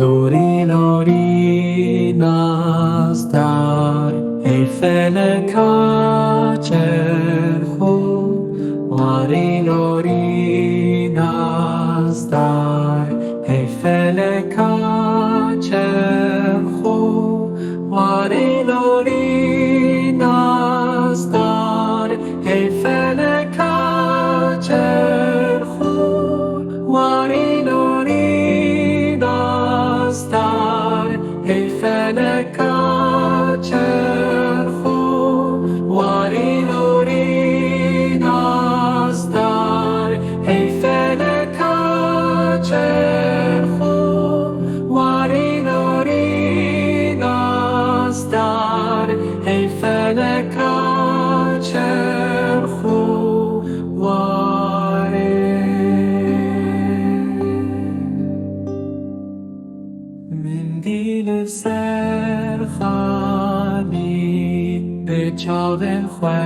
Lorî lorî nazdar ey feleka çerx Warê lorî nazdar ey feleka çerx Warê lorî nazdar ey feleka çerx Warê lorî nazdar ey feleka çerx Warê lorî nazdar ey feleka çerx Warê lorî nazdar ey feleka çerx من دیل سرخانی به çavên xwe